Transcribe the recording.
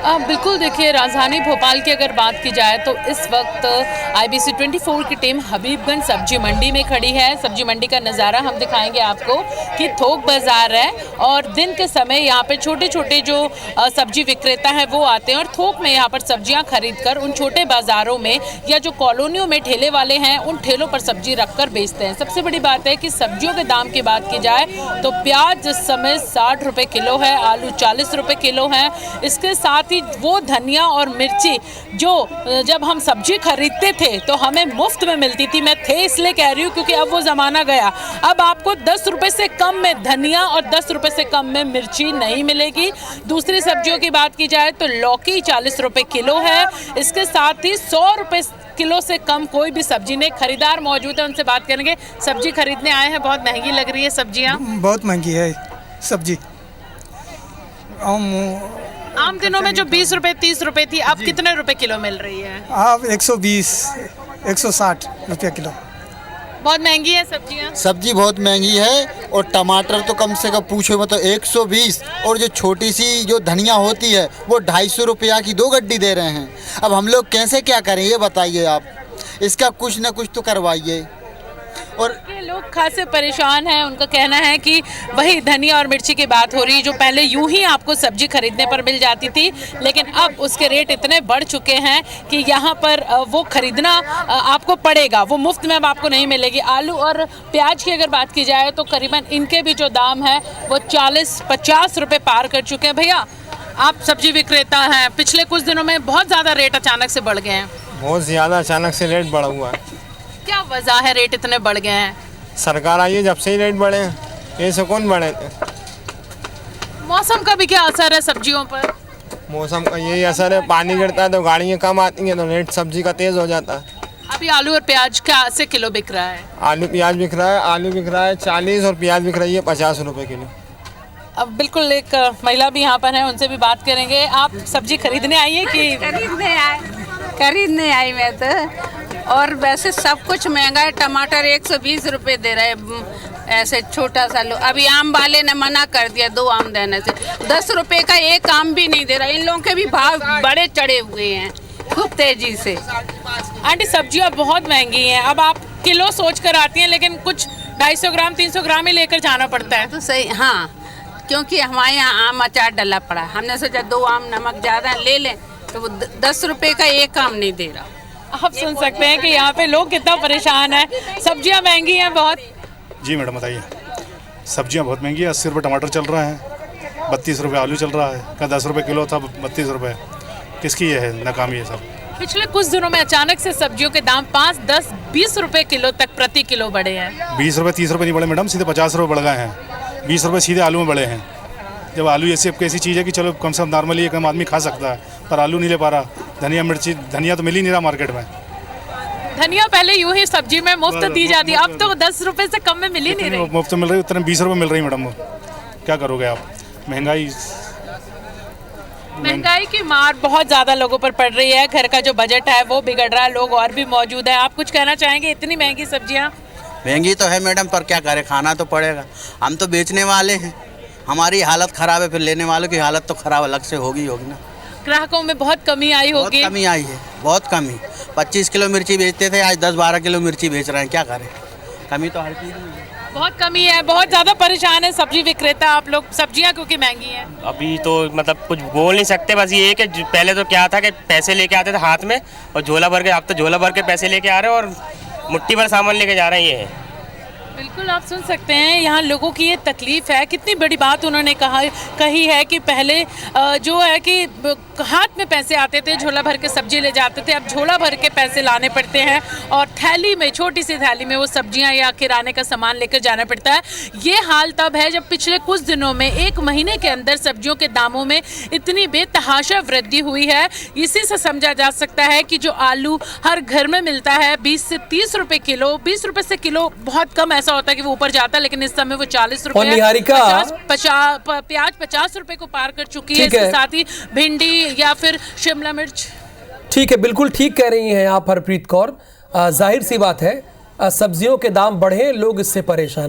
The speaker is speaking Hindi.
बिल्कुल, देखिए राजधानी भोपाल की अगर बात की जाए तो इस वक्त IBC 24 की टीम हबीबगंज सब्जी मंडी में खड़ी है। सब्जी मंडी का नज़ारा हम दिखाएंगे आपको कि थोक बाज़ार है और दिन के समय यहाँ पे छोटे छोटे जो सब्जी विक्रेता हैं वो आते हैं और थोक में यहाँ पर सब्जियाँ खरीद कर उन छोटे बाज़ारों में या जो कॉलोनियों में ठेले वाले हैं उन ठेलों पर सब्जी रख कर बेचते हैं। सबसे बड़ी बात है कि सब्जियों के दाम की बात की जाए तो प्याज इस समय 60 रुपये किलो है, आलू 40 रुपये किलो है। इसके साथ ही वो धनिया और मिर्ची जो जब हम सब्जी खरीदते थे तो हमें मुफ्त में मिलती थी, मैं थे इसलिए कह रही हूँ क्योंकि अब वो ज़माना गया। अब आपको 10 रुपये से कम में धनिया और 10 रुपये से कम में मिर्ची नहीं मिलेगी। दूसरी सब्जियों की बात की जाए तो लौकी 40 रुपये किलो है। इसके साथ ही 100 रुपये किलो से कम कोई भी सब्जी नहीं। खरीदार मौजूद है, उनसे बात करेंगे। सब्जी खरीदने आए हैं, बहुत महंगी लग रही है सब्जियाँ। बहुत महंगी है सब्जी। आम दिनों में जो 20 रुपए 30 रुपए थी, अब कितने रुपए किलो मिल रही है? अब 120 160 रुपया किलो। बहुत महंगी है सब्जियाँ। सब्जी बहुत महंगी है और टमाटर तो कम से कम पूछो मतलब 120 और जो छोटी सी जो धनिया होती है वो 250 रुपया की 2 गड्डी दे रहे हैं। अब हम लोग कैसे क्या करें ये बताइए आप, इसका कुछ ना कुछ तो करवाइए। और लोग खासे परेशान हैं। उनका कहना है कि वही धनिया और मिर्ची की बात हो रही है जो पहले यूं ही आपको सब्जी खरीदने पर मिल जाती थी, लेकिन अब उसके रेट इतने बढ़ चुके हैं कि यहाँ पर वो खरीदना आपको पड़ेगा, वो मुफ्त में अब आपको नहीं मिलेगी। आलू और प्याज की अगर बात की जाए तो करीबन इनके भी जो दाम है वो 40-50 रुपये पार कर चुके हैं। भैया, आप सब्जी विक्रेता हैं, पिछले कुछ दिनों में बहुत ज़्यादा रेट अचानक से बढ़ गए हैं। बहुत ज़्यादा अचानक से रेट बढ़ा हुआ है। क्या वजह है रेट इतने बढ़ गए हैं? सरकार आई है जब से ही रेट बढ़े हैं, ये से कौन बढ़े थे। मौसम का भी क्या असर है सब्जियों पर? मौसम का यही असर है, पानी गिरता है तो गाड़ियाँ कम आती हैं तो रेट सब्जी का तेज़ हो जाता है। अभी आलू और प्याज क्या से किलो बिक रहा है? आलू प्याज बिक रहा है, आलू बिक रहा है 40 और प्याज बिक रही है 50 रुपये किलो। अब बिल्कुल एक महिला भी यहाँ पर है, उनसे भी बात करेंगे। आप सब्जी खरीदने आई है कि? खरीदने आई मैं तो। और वैसे सब कुछ महंगा है। टमाटर 120 रुपये दे रहे हैं, ऐसे छोटा सा लो। अभी आम वाले ने मना कर दिया 2 आम देने से। 10 रुपये का एक आम भी नहीं दे रहा। इन लोगों के भी भाव बड़े चढ़े हुए हैं खूब तेजी से। आंटी, सब्जियाँ बहुत महंगी हैं। अब आप किलो सोच कर आती हैं लेकिन कुछ 250 ग्राम 300 ग्राम ही लेकर जाना पड़ता है। तो सही, हाँ, क्योंकि हमारे यहाँ आम अचार डला पड़ा। हमने सोचा 2 आम नमक ज़्यादा ले लें तो वो 10 रुपये का एक आम नहीं दे रहा। आप सुन सकते हैं कि यहाँ पे लोग कितना परेशान है। सब्जियाँ महंगी हैं बहुत। जी मैडम बताइए। सब्जियाँ बहुत महंगी है। 80 रुपये टमाटर चल रहा है, 32 रुपये आलू चल रहा है। क्या 10 रुपये किलो था, 32 रुपये। किसकी ये है नाकामी है सब? पिछले कुछ दिनों में अचानक से सब्जियों के दाम 5, 10, 20 रुपये किलो तक प्रति किलो बढ़े हैं। 20 रुपये 30 रुपये नहीं बढ़े मैडम, सीधे 50 रुपये बढ़ गए हैं। 20 रुपये सीधे आलू में बढ़े हैं। जब आलू ऐसी चीज़ है कि चलो कम से कम नॉर्मली एक आदमी खा सकता है, पर आलू नहीं ले पा रहा। धनिया मिर्ची, धनिया तो मिल ही नहीं रहा मार्केट में। धनिया पहले यूं ही सब्जी में मुफ्त दी जाती है, अब तो 10 रुपए से कम में मिल ही नहीं रही। मुफ्त मिल रही, उतने 20 रुपये मिल रही मैडम। क्या करोगे आप? महंगाई की मार बहुत ज़्यादा लोगों पर पड़ रही है। घर का जो बजट है वो बिगड़ रहा है। लोग और भी मौजूद है। आप कुछ कहना चाहेंगे? इतनी महंगी सब्जियाँ? महंगी तो है मैडम, पर क्या करें, खाना तो पड़ेगा। हम तो बेचने वाले हैं, हमारी हालत ख़राब है, फिर लेने वालों की हालत तो ख़राब अलग से होगी ना। ग्राहकों में बहुत कमी आई होगी। बहुत कमी आई है, बहुत कमी। 25 किलो मिर्ची बेचते थे, आज 10-12 किलो मिर्ची बेच रहे हैं। क्या करें, कमी तो हर चीज़ में बहुत कमी है। बहुत ज़्यादा परेशान है सब्जी विक्रेता आप लोग, सब्जियां क्योंकि महंगी हैं। अभी तो मतलब कुछ बोल नहीं सकते। बस ये है कि पहले तो क्या था कि पैसे लेके आते थे हाथ में और झोला भर के, अब तो झोला भर के पैसे लेके आ रहे हैं और मुट्ठी भर सामान लेके जा रहे हैं। ये है। बिल्कुल, आप सुन सकते हैं यहाँ लोगों की ये तकलीफ़ है। कितनी बड़ी बात उन्होंने कही है कि पहले जो है कि हाथ में पैसे आते थे, झोला भर के सब्जी ले जाते थे, अब झोला भर के पैसे लाने पड़ते हैं और थैली में, छोटी सी थैली में वो सब्जियां या किराने का सामान लेकर जाना पड़ता है। ये हाल तब है जब पिछले कुछ दिनों में, 1 महीने के अंदर सब्जियों के दामों में इतनी बेतहाशा वृद्धि हुई है। इसी से समझा जा सकता है कि जो आलू हर घर में मिलता है 20 से 30 रुपये किलो, 20 रुपये से किलो बहुत कम ऐसा होता है कि वो ऊपर जाता है, लेकिन इस समय वो 40 रुपये, प्याज 50 रुपये को पार कर चुकी है। इसके साथ ही भिंडी या फिर शिमला मिर्च। ठीक है, बिल्कुल ठीक कह रही हैं आप हरप्रीत कौर। जाहिर सी बात है, सब्जियों के दाम बढ़े, लोग इससे परेशान